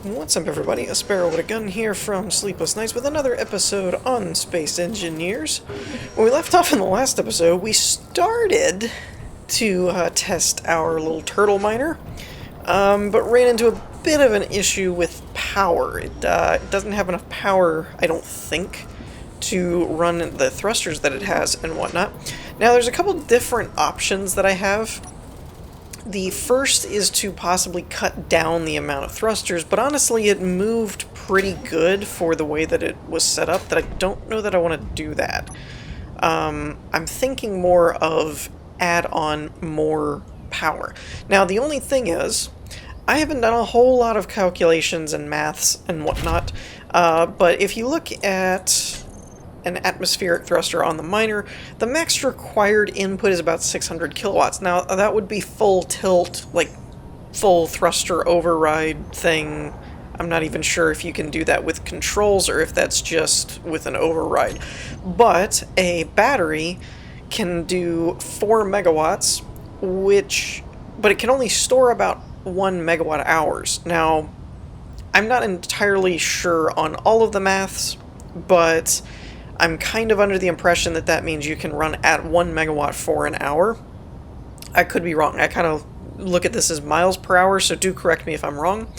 What's up, everybody? A Sparrow with a Gun here from Sleepless Nights with another episode on Space Engineers. When we left off in the last episode, we started to test our little turtle miner, but ran into a bit of an issue with power. It doesn't have enough power, I don't think, to run the thrusters that it has and whatnot. Now, there's a couple different options that I have. The first is to possibly cut down the amount of thrusters, but honestly it moved pretty good for the way that it was set up that I don't know that I want to do that. I'm thinking more of add on more power. Now the only thing is, I haven't done a whole lot of calculations and maths and whatnot, but if you look at an atmospheric thruster on the miner, the max required input is about 600 kilowatts. Now, that would be full tilt, like full thruster override thing. I'm not even sure if you can do that with controls or if that's just with an override. But a battery can do 4 megawatts, but it can only store about 1 megawatt hours. Now, I'm not entirely sure on all of the maths, but I'm kind of under the impression that that means you can run at 1 megawatt for an hour. I could be wrong. I kind of look at this as miles per hour, so do correct me if I'm wrong.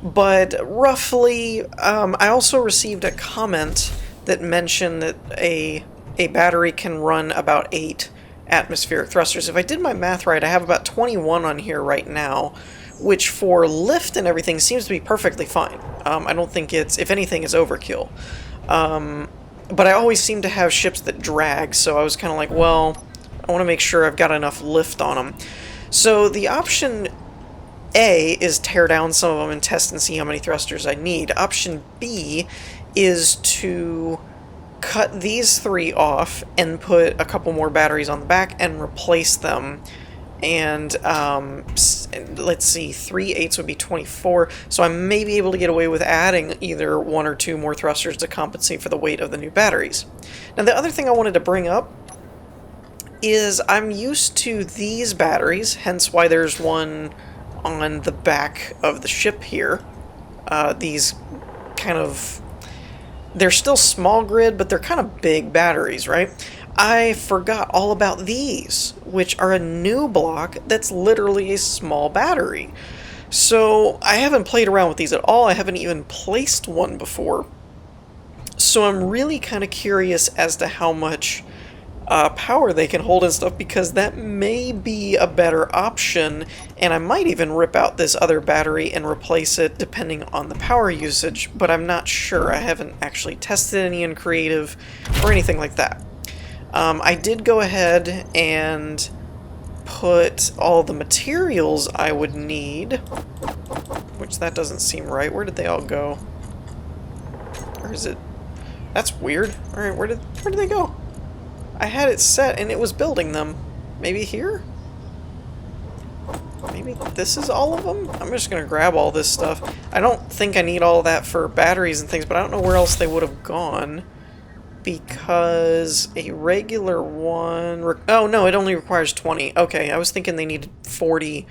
But roughly, I also received a comment that mentioned that a battery can run about 8 atmospheric thrusters. If I did my math right, I have about 21 on here right now, which for lift and everything seems to be perfectly fine. I don't think it's, if anything, is overkill. But I always seem to have ships that drag, so I was kind of like, well, I want to make sure I've got enough lift on them. So the option A is tear down some of them and test and see how many thrusters I need. Option B is to cut these 3 off and put a couple more batteries on the back and replace them. And let's see, 3 8s would be 24, so I may be able to get away with adding either 1 or 2 more thrusters to compensate for the weight of the new batteries. Now, the other thing I wanted to bring up is I'm used to these batteries, hence why there's one on the back of the ship here. These kind of, they're still small grid, but they're kind of big batteries, right? I forgot all about these, which are a new block that's literally a small battery. So I haven't played around with these at all. I haven't even placed one before. So I'm really kind of curious as to how much power they can hold and stuff, because that may be a better option, and I might even rip out this other battery and replace it depending on the power usage, but I'm not sure. I haven't actually tested any in creative or anything like that. I did go ahead and put all the materials I would need, which that doesn't seem right. Where did they all go? Or is it? That's weird. Alright, where did they go? I had it set and it was building them. Maybe here? Maybe this is all of them? I'm just gonna grab all this stuff. I don't think I need all that for batteries and things, but I don't know where else they would have gone. Because a regular one... Oh, no, it only requires 20. Okay, I was thinking they needed 40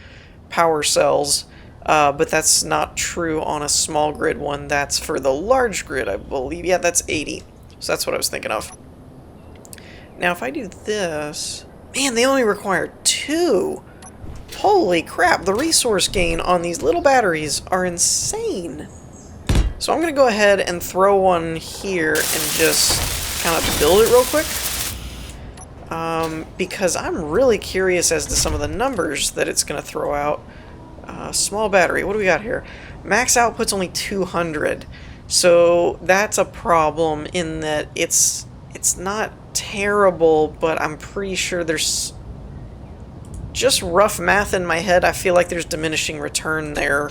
power cells, but that's not true on a small grid one. That's for the large grid, I believe. Yeah, that's 80. So that's what I was thinking of. Now, if I do this... Man, they only require 2! Holy crap, the resource gain on these little batteries are insane! So I'm going to go ahead and throw one here and just kind of build it real quick, because I'm really curious as to some of the numbers that it's going to throw out. Small battery, what do we got here? Max output's only 200, so that's a problem in that it's not terrible, but I'm pretty sure there's just rough math in my head. I feel like there's diminishing return there.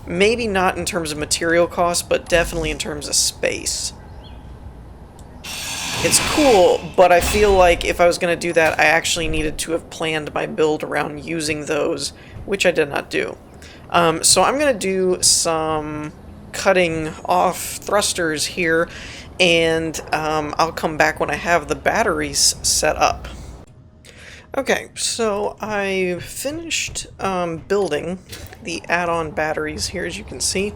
Maybe not in terms of material cost, but definitely in terms of space. It's cool, but I feel like if I was going to do that, I actually needed to have planned my build around using those, which I did not do. So I'm going to do some cutting off thrusters here, and I'll come back when I have the batteries set up. Okay, so I finished building the add-on batteries here, as you can see,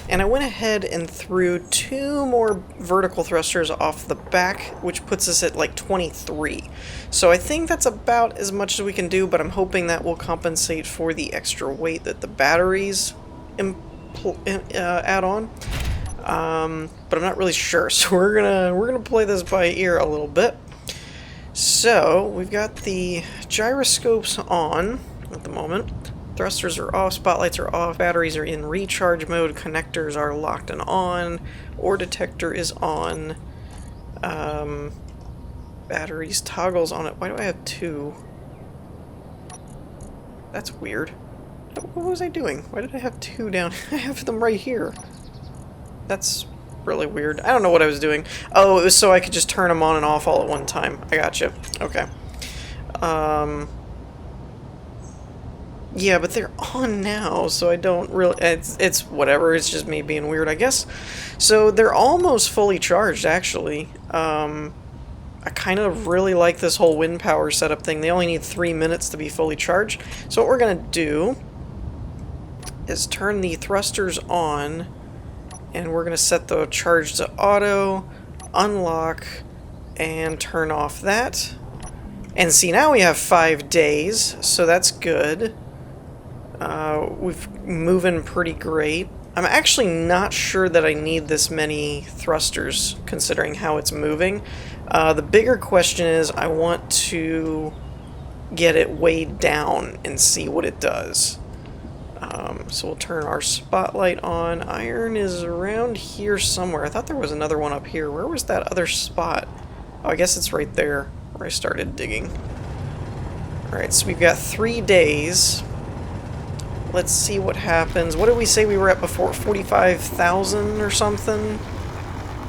and I went ahead and threw 2 more vertical thrusters off the back, which puts us at like 23. So I think that's about as much as we can do, but I'm hoping that will compensate for the extra weight that the batteries add on. But I'm not really sure, so we're gonna play this by ear a little bit. So, we've got the gyroscopes on at the moment. Thrusters are off, spotlights are off, batteries are in recharge mode, connectors are locked and on, ore detector is on, batteries toggles on it. Why do I have 2? That's weird. What was I doing? Why did I have 2 down? I have them right here. That's really weird. I don't know what I was doing. Oh, it was so I could just turn them on and off all at one time. I gotcha. Okay. Yeah, but they're on now, so I don't really... It's whatever. It's just me being weird, I guess. So they're almost fully charged, actually. I kind of really like this whole wind power setup thing. They only need 3 minutes to be fully charged. So what we're going to do is turn the thrusters on, and we're going to set the charge to auto, unlock, and turn off that. And see, now we have 5 days, so that's good. We've moving pretty great. I'm actually not sure that I need this many thrusters, considering how it's moving. The bigger question is, I want to get it weighed down and see what it does. So we'll turn our spotlight on. Iron is around here somewhere. I thought there was another one up here. Where was that other spot? Oh, I guess it's right there where I started digging. Alright, so we've got 3 days. Let's see what happens. What did we say we were at before? 45,000 or something?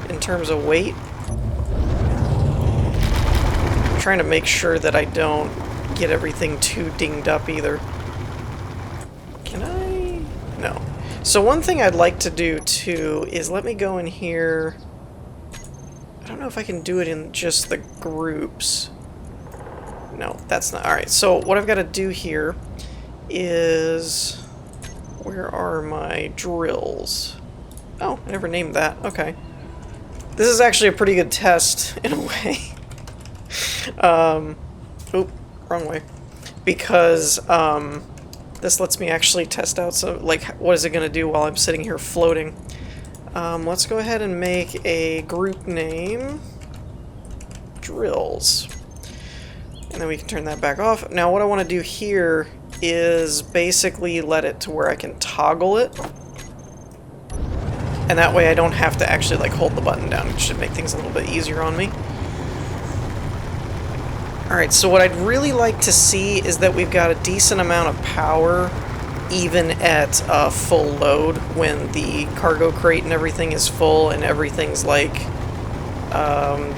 In terms of weight? I'm trying to make sure that I don't get everything too dinged up either. Can I? No. So one thing I'd like to do too is let me go in here. I don't know if I can do it in just the groups. No, that's not. Alright, so what I've got to do here is... Where are my drills? Oh, I never named that. Okay. This is actually a pretty good test, in a way. Oop, wrong way. Because, this lets me actually test out, so, like, what is it going to do while I'm sitting here floating? Let's go ahead and make a group name. Drills. And then we can turn that back off. Now, what I want to do here is basically let it to where I can toggle it. And that way I don't have to actually, like, hold the button down. It should make things a little bit easier on me. Alright, so what I'd really like to see is that we've got a decent amount of power even at full load when the cargo crate and everything is full and everything's like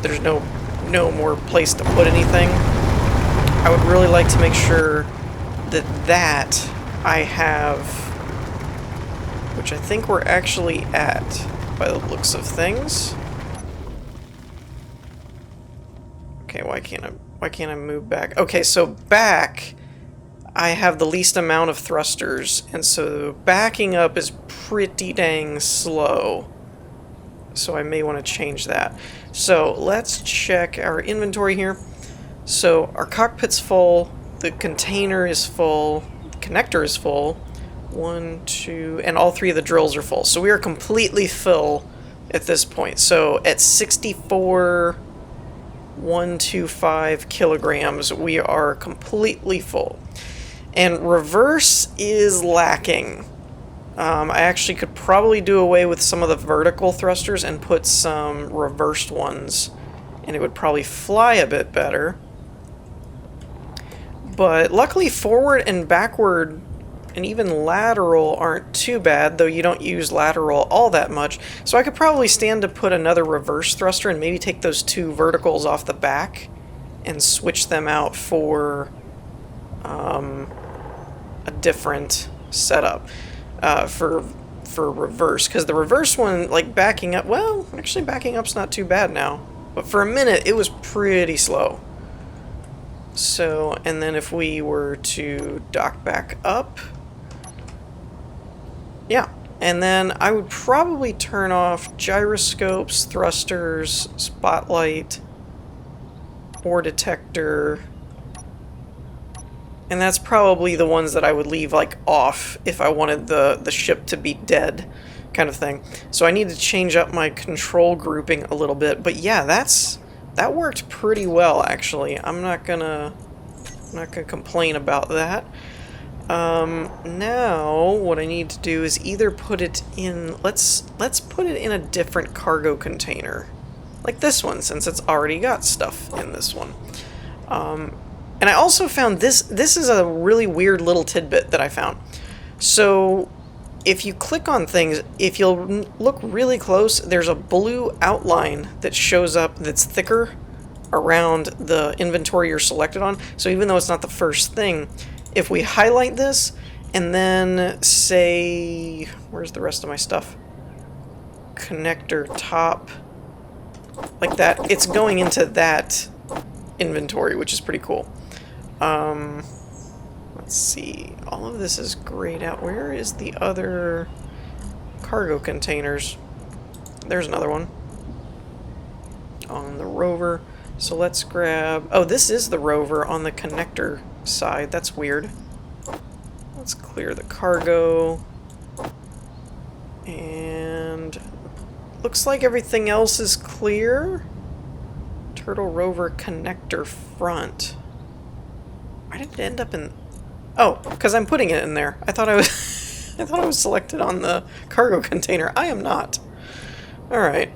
there's no more place to put anything. I would really like to make sure that I have, which I think we're actually at by the looks of things. Okay, why can't I move back? Okay, so back I have the least amount of thrusters, and so backing up is pretty dang slow. So I may want to change that. So let's check our inventory here. So our cockpit's full, the container is full, the connector is full. 1, 2, and all 3 of the drills are full. So we are completely full at this point. So at 64,125 kilograms, we are completely full. And reverse is lacking. I actually could probably do away with some of the vertical thrusters and put some reversed ones, and it would probably fly a bit better. But luckily forward and backward and even lateral aren't too bad, though you don't use lateral all that much. So I could probably stand to put another reverse thruster and maybe take those 2 verticals off the back and switch them out for a different setup for reverse. Because the reverse one, like backing up, well, actually backing up's not too bad now. But for a minute, it was pretty slow. So, and then if we were to dock back up, yeah. And then I would probably turn off gyroscopes, thrusters, spotlight, ore detector. And that's probably the ones that I would leave like off if I wanted the ship to be dead, kind of thing. So I need to change up my control grouping a little bit. But yeah, that worked pretty well actually. I'm not gonna complain about that. Now what I need to do is either put it in, let's put it in a different cargo container. Like this one, since it's already got stuff in this one. And I also found this is a really weird little tidbit that I found. So if you click on things, if you'll look really close, there's a blue outline that shows up that's thicker around the inventory you're selected on. So even though it's not the first thing, if we highlight this and then say, where's the rest of my stuff? Connector top, like that, it's going into that inventory, which is pretty cool. Let's see, all of this is grayed out. Where is the other cargo containers? There's another one on the rover. So let's grab, oh, this is the rover on the connector side. That's weird. Let's clear the cargo. And looks like everything else is clear. Turtle rover connector front. Why did it end up in... Oh, because I'm putting it in there. I thought I was I thought I was selected on the cargo container. I am not. Alright.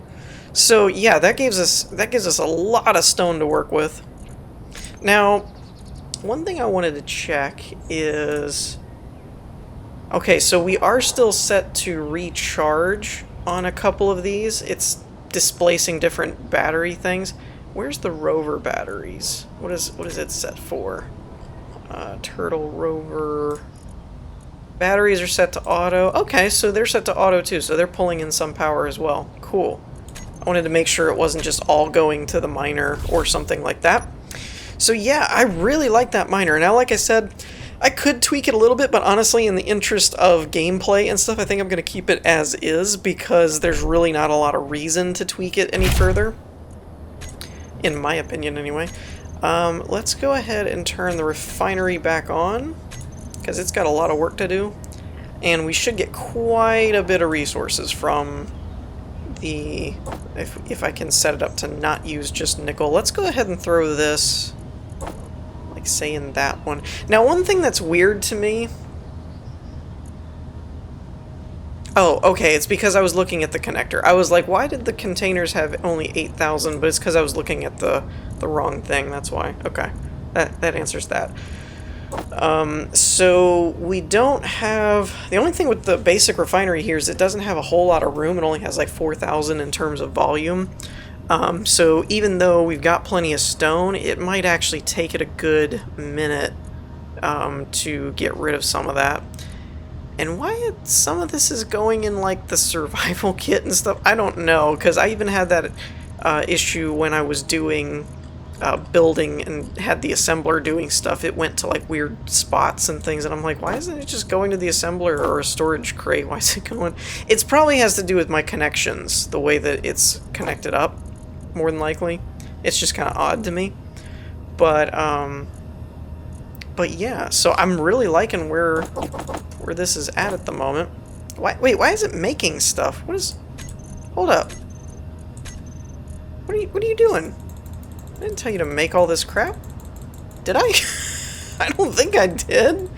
So yeah, that gives us a lot of stone to work with. Now, one thing I wanted to check is... Okay, so we are still set to recharge on a couple of these. It's displacing different battery things. Where's the rover batteries? What is it set for? Turtle rover batteries are set to auto. Okay, so they're set to auto too, so they're pulling in some power as well. Cool. I wanted to make sure it wasn't just all going to the miner or something like that. So yeah, I really like that miner. Now, like I said, I could tweak it a little bit, but honestly, in the interest of gameplay and stuff, I think I'm going to keep it as is because there's really not a lot of reason to tweak it any further. In my opinion, anyway. Let's go ahead and turn the refinery back on, because it's got a lot of work to do. And we should get quite a bit of resources from the... If I can set it up to not use just nickel. Let's go ahead and throw this, like, say, in that one. Now, one thing that's weird to me... Oh, okay, it's because I was looking at the connector. I was like, why did the containers have only 8,000? But it's because I was looking at the wrong thing, that's why. Okay, that answers that. So we don't have... The only thing with the basic refinery here is it doesn't have a whole lot of room. It only has like 4,000 in terms of volume. So even though we've got plenty of stone, it might actually take it a good minute to get rid of some of that. And why some of this is going in, like, the survival kit and stuff, I don't know, because I even had that issue when I was doing building and had the assembler doing stuff. It went to, like, weird spots and things, and I'm like, why isn't it just going to the assembler or a storage crate? Why is it going... It probably has to do with my connections, the way that it's connected up, more than likely. It's just kind of odd to me. But yeah, so I'm really liking where this is at the moment. Wait, why is it making stuff? What is... Hold up. What are you doing? I didn't tell you to make all this crap. Did I? I don't think I did.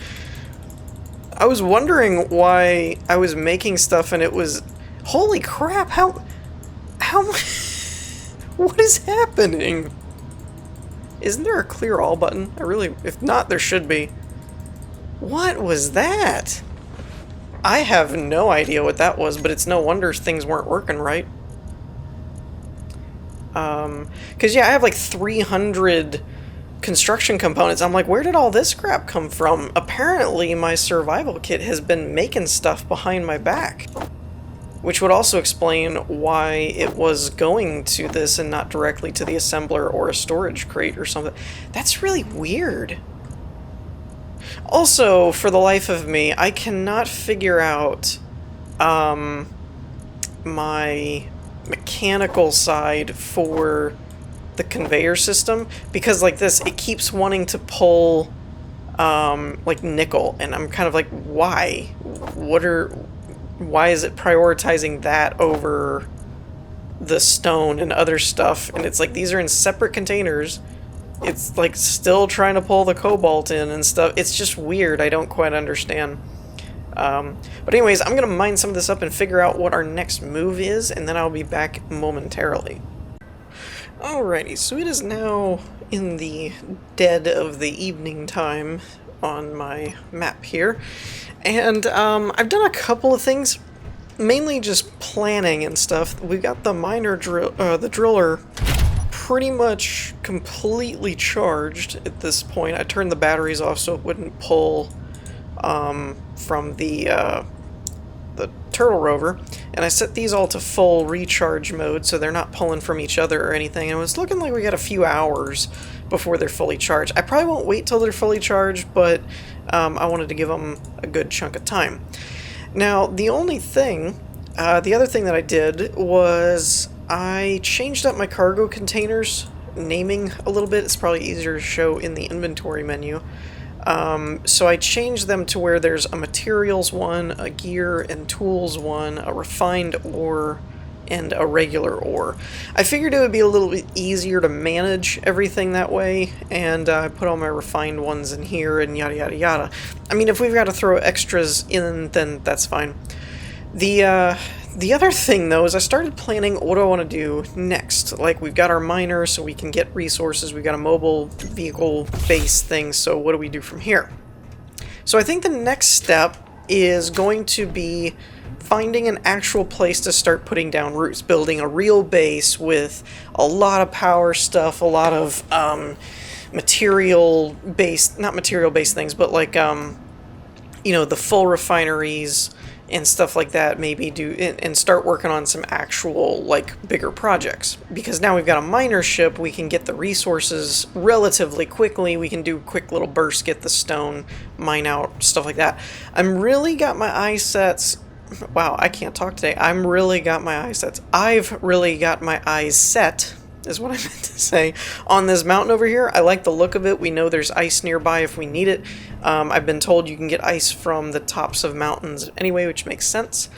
I was wondering why I was making stuff and it was... Holy crap, how... What is happening? Isn't there a clear all button? If not, there should be. What was that? I have no idea what that was, but it's no wonder things weren't working right. Because yeah, I have like 300 construction components. I'm like, where did all this crap come from? Apparently, my survival kit has been making stuff behind my back. which would also explain why it was going to this and not directly to the assembler or a storage crate or something. That's really weird. Also, for the life of me, I cannot figure out my mechanical side for the conveyor system, because like this, it keeps wanting to pull like nickel, and I'm kind of like, why? Why is it prioritizing that over the stone and other stuff? And it's like, these are in separate containers. It's like still trying to pull the cobalt in and stuff. It's just weird. I don't quite understand. But anyways, I'm gonna mine some of this up and figure out what our next move is, and then I'll be back momentarily. Alrighty, so it is now in the dead of the evening time on my map here, and I've done a couple of things, mainly just planning and stuff. We've got the miner the driller pretty much completely charged at this point. I turned the batteries off so it wouldn't pull from the turtle rover, and I set these all to full recharge mode so they're not pulling from each other or anything, and it was looking like we got a few hours before they're fully charged. I probably won't wait till they're fully charged, but I wanted to give them a good chunk of time. Now, the other thing that I did was I changed up my cargo containers naming a little bit. It's probably easier to show in the inventory menu. So I changed them to where there's a materials one, a gear and tools one, a refined ore, and a regular ore. I figured it would be a little bit easier to manage everything that way, and I put all my refined ones in here and yada yada yada. I mean, if we've got to throw extras in, then that's fine. The other thing, though, is I started planning what I want to do next. Like, we've got our miner, so we can get resources. We've got a mobile vehicle base thing, so what do we do from here? So I think the next step is going to be finding an actual place to start putting down roots, building a real base with a lot of power stuff, a lot of material-based, not material-based things, but like, you know, the full refineries and stuff like that, maybe and start working on some actual, like, bigger projects. Because now we've got a miner ship, we can get the resources relatively quickly, we can do quick little bursts, get the stone, mine out, stuff like that. I'm really got my eye sets, wow, I can't talk today, I've really got my eyes set, is what I meant to say, on this mountain over here. I like the look of it. We know there's ice nearby if we need it. I've been told you can get ice from the tops of mountains anyway, which makes sense.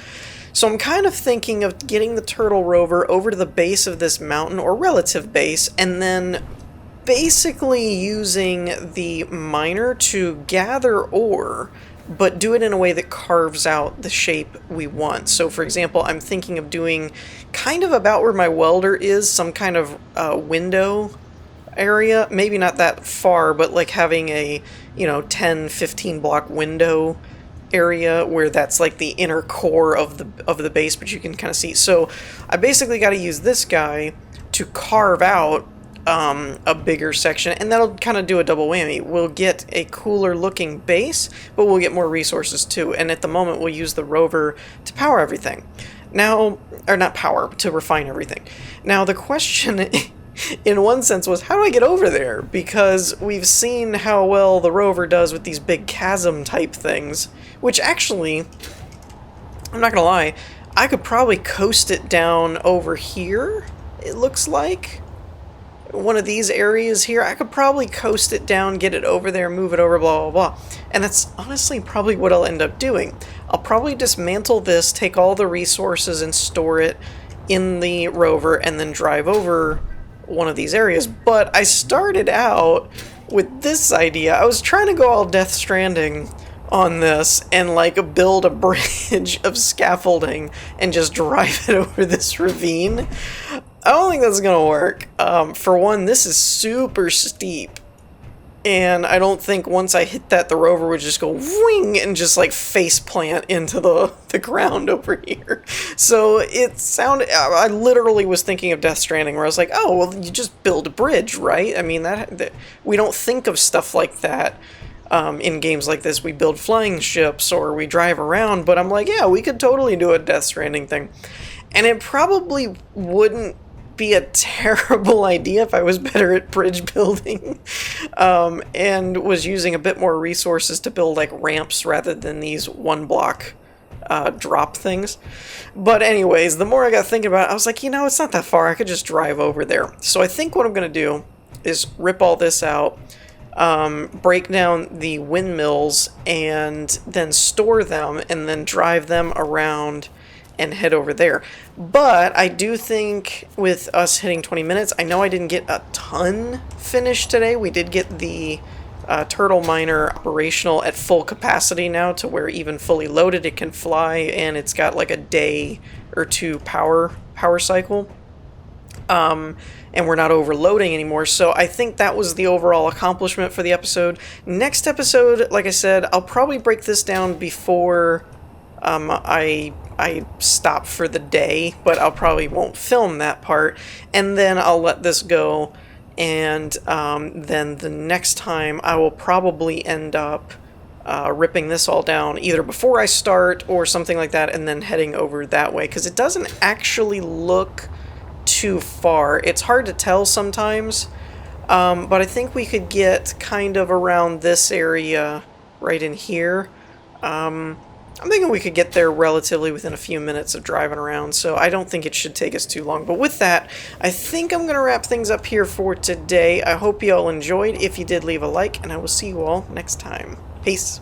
So I'm kind of thinking of getting the turtle rover over to the base of this mountain, or relative base, and then basically using the miner to gather ore, but do it in a way that carves out the shape we want. So for example, I'm thinking of doing kind of about where my welder is, some kind of window area, maybe not that far, but like having a, you know, 10-15 block window area where that's like the inner core of the base, but you can kind of see. So I basically got to use this guy to carve out a bigger section, and that'll kind of do a double whammy. We'll get a cooler looking base, but we'll get more resources too, and at the moment we'll use the rover to power everything. Now, or not power, to refine everything. Now the question in one sense was, how do I get over there? Because we've seen how well the rover does with these big chasm type things, which actually, I'm not gonna lie, I could probably coast it down over here, it looks like. One of these areas here, I could probably coast it down, get it over there, move it over, blah, blah, blah. And that's honestly probably what I'll end up doing. I'll probably dismantle this, take all the resources and store it in the rover, and then drive over one of these areas. But I started out with this idea. I was trying to go all Death Stranding on this and like build a bridge of scaffolding and just drive it over this ravine. I don't think that's gonna work. For one, this is super steep, and I don't think once I hit that, the rover would just go wing and just like face plant into the ground over here. So it sounded, I literally was thinking of Death Stranding, where I was like, oh, well, you just build a bridge, right? I mean, that we don't think of stuff like that in games like this, we build flying ships or we drive around, but I'm like, yeah, we could totally do a Death Stranding thing. And it probably wouldn't be a terrible idea if I was better at bridge building and was using a bit more resources to build like ramps rather than these one block drop things. But anyways, the more I got thinking about it, I was like, it's not that far. I could just drive over there. So I think what I'm going to do is rip all this out, break down the windmills, and then store them, and then drive them around and head over there. But I do think with us hitting 20 minutes, I know I didn't get a ton finished today. We did get the turtle miner operational at full capacity now, to where even fully loaded it can fly, and it's got like a day or two power cycle. And we're not overloading anymore, so I think that was the overall accomplishment for the episode. Next episode, like I said, I'll probably break this down before I stop for the day, but I'll probably won't film that part, and then I'll let this go, and then the next time I will probably end up ripping this all down either before I start or something like that, and then heading over that way, because it doesn't actually look too far. It's hard to tell sometimes, but I think we could get kind of around this area right in here. I'm thinking we could get there relatively within a few minutes of driving around, so I don't think it should take us too long. But with that, I think I'm going to wrap things up here for today. I hope you all enjoyed. If you did, leave a like, and I will see you all next time. Peace.